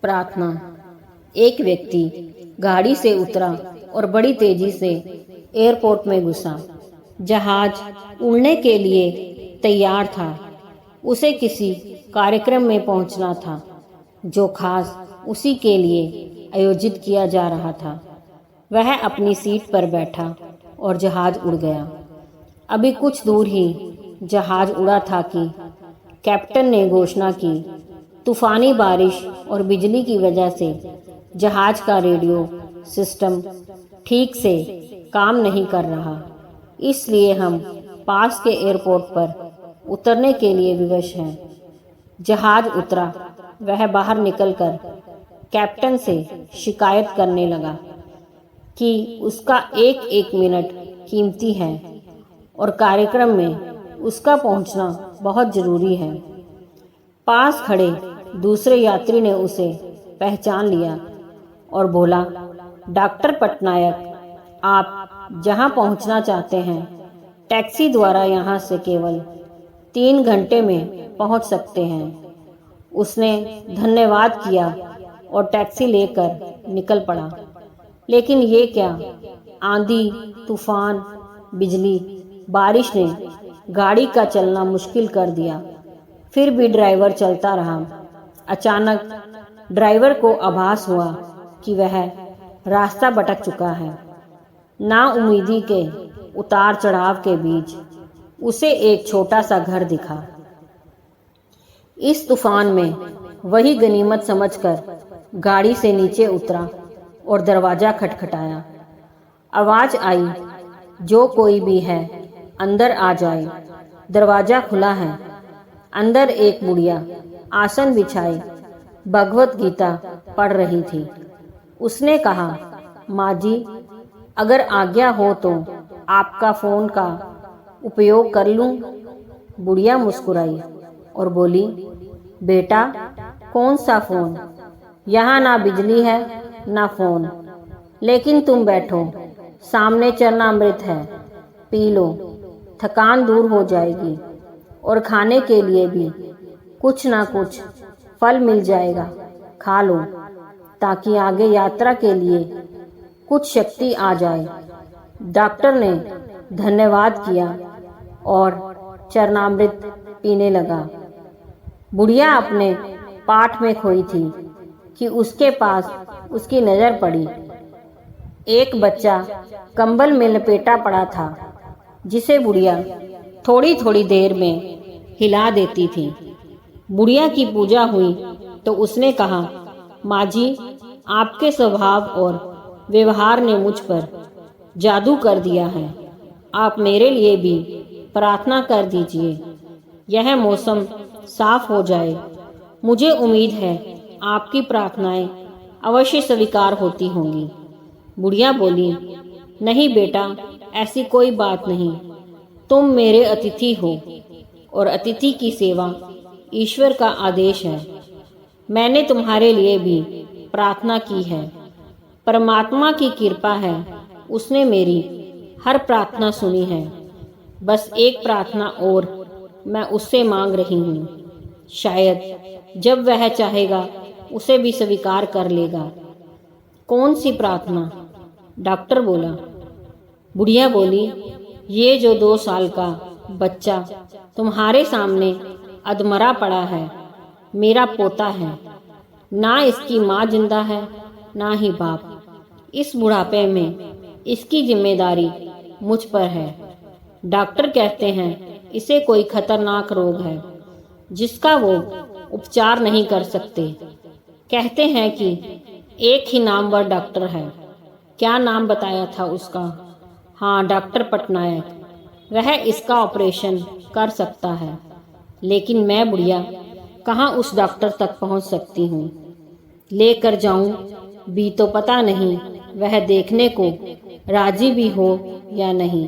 प्रार्थना। एक व्यक्ति गाड़ी से उतरा और बड़ी तेजी से एयरपोर्ट में घुसा। जहाज उड़ने के लिए तैयार था। उसे किसी कार्यक्रम में पहुंचना था जो खास उसी के लिए आयोजित किया जा रहा था। वह अपनी सीट पर बैठा और जहाज उड़ गया। अभी कुछ दूर ही जहाज उड़ा था कि कैप्टन ने घोषणा की, तूफानी बारिश और बिजली की वजह से जहाज का रेडियो सिस्टम ठीक से काम नहीं कर रहा, इसलिए हम पास के एयरपोर्ट पर उतरने के लिए विवश हैं। जहाज उतरा। वह बाहर निकलकर कैप्टन से शिकायत करने लगा कि उसका एक एक मिनट कीमती है और कार्यक्रम में उसका पहुंचना बहुत जरूरी है। पास खड़े दूसरे यात्री ने उसे पहचान लिया और बोला, डॉक्टर पटनायक, आप जहां पहुंचना चाहते हैं टैक्सी द्वारा यहां से केवल 3 घंटे में पहुंच सकते हैं। उसने धन्यवाद किया और टैक्सी लेकर निकल पड़ा। लेकिन ये क्या, आंधी, तूफान, बिजली, बारिश ने गाड़ी का चलना मुश्किल कर दिया। फिर भी ड्राइवर चलता रहा। अचानक ड्राइवर को आभास हुआ कि वह रास्ता भटक चुका है। नाउम्मीदी के उतार चढ़ाव के बीच उसे एक छोटा सा घर दिखा। इस तूफान में वही गनीमत समझकर गाड़ी से नीचे उतरा और दरवाजा खटखटाया। आवाज आई, जो कोई भी है अंदर आ जाए। दरवाजा खुला है। अंदर एक बुढ़िया आसन बिछाए भगवत गीता पढ़ रही थी। उसने कहा, माँ जी, अगर आज्ञा हो तो आपका फोन का उपयोग कर लूं? बुढ़िया मुस्कुराई और बोली, बेटा, कौन सा फोन? यहाँ ना बिजली है ना फोन। लेकिन तुम बैठो, सामने चरणामृत है, पी लो, थकान दूर हो जाएगी और खाने के लिए भी कुछ ना कुछ फल मिल जाएगा, खा लो ताकि आगे यात्रा के लिए कुछ शक्ति आ जाए। डॉक्टर ने धन्यवाद किया और चरणामृत पीने लगा। बुढ़िया अपने पाठ में खोई थी कि उसके पास उसकी नजर पड़ी। एक बच्चा कंबल में लपेटा पड़ा था जिसे बुढ़िया थोड़ी थोड़ी देर में हिला देती थी। बुढ़िया की पूजा हुई तो उसने कहा, माँ जी, आपके स्वभाव और व्यवहार ने मुझ पर जादू कर दिया है। आप मेरे लिए भी प्रार्थना कर दीजिए। यह मौसम साफ हो जाए। मुझे उम्मीद है आपकी प्रार्थनाएं अवश्य स्वीकार होती होंगी। बुढ़िया बोली, नहीं बेटा, ऐसी कोई बात नहीं। तुम मेरे अतिथि हो और अतिथि की सेवा ईश्वर का आदेश है। मैंने तुम्हारे लिए भी प्रार्थना की है। परमात्मा की कृपा है, उसने मेरी हर प्रार्थना सुनी है। बस एक प्रार्थना और मैं उससे मांग रही हूँ। शायद जब वह चाहेगा उसे भी स्वीकार कर लेगा। कौन सी प्रार्थना? डॉक्टर बोला। बुढ़िया बोली, ये जो 2 साल का बच्चा तुम्हारे सामने अधमरा पड़ा है, मेरा पोता है। ना इसकी माँ जिंदा है ना ही बाप। इस बुढ़ापे में इसकी जिम्मेदारी मुझ पर है। डॉक्टर कहते हैं इसे कोई खतरनाक रोग है जिसका वो उपचार नहीं कर सकते। कहते हैं कि एक ही नामवर डॉक्टर है। क्या नाम बताया था उसका? हाँ, डॉक्टर पटनायक। वह इसका ऑपरेशन कर सकता है। लेकिन मैं बुढ़िया कहाँ उस डॉक्टर तक पहुँच सकती हूँ? लेकर जाऊं भी तो पता नहीं वह देखने को राजी भी हो या नहीं।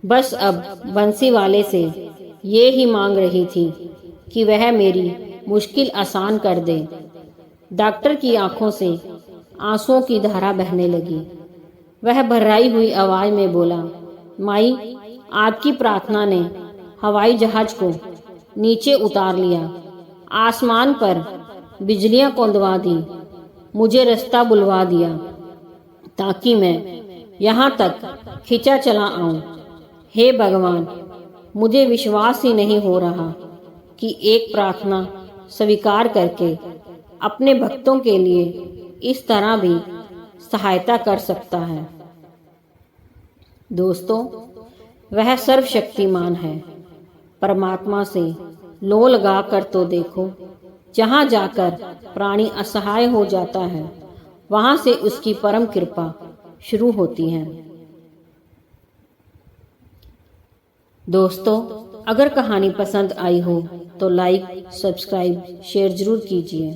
बस अब बंसी वाले से ये ही मांग रही थी कि वह मेरी मुश्किल आसान कर दे। डॉक्टर की आंखों से आंसुओं की धारा बहने लगी। वह भर्राई हुई आवाज में बोला, माई, आपकी प्रार्थना ने हवाई जहाज को नीचे उतार लिया। आसमान पर बिजलियां कौंदवा दी, मुझे रास्ता बुलवा दिया ताकि मैं यहाँ तक खिंचा चला आऊं। हे भगवान, मुझे विश्वास ही नहीं हो रहा कि एक प्रार्थना स्वीकार करके अपने भक्तों के लिए इस तरह भी सहायता कर सकता है। दोस्तों, वह सर्वशक्तिमान है। परमात्मा से लो लगा कर तो देखो। जहाँ जाकर प्राणी असहाय हो जाता है, वहाँ से उसकी परम कृपा शुरू होती है। दोस्तों, अगर कहानी पसंद आई हो तो लाइक, सब्सक्राइब, शेयर जरूर कीजिए।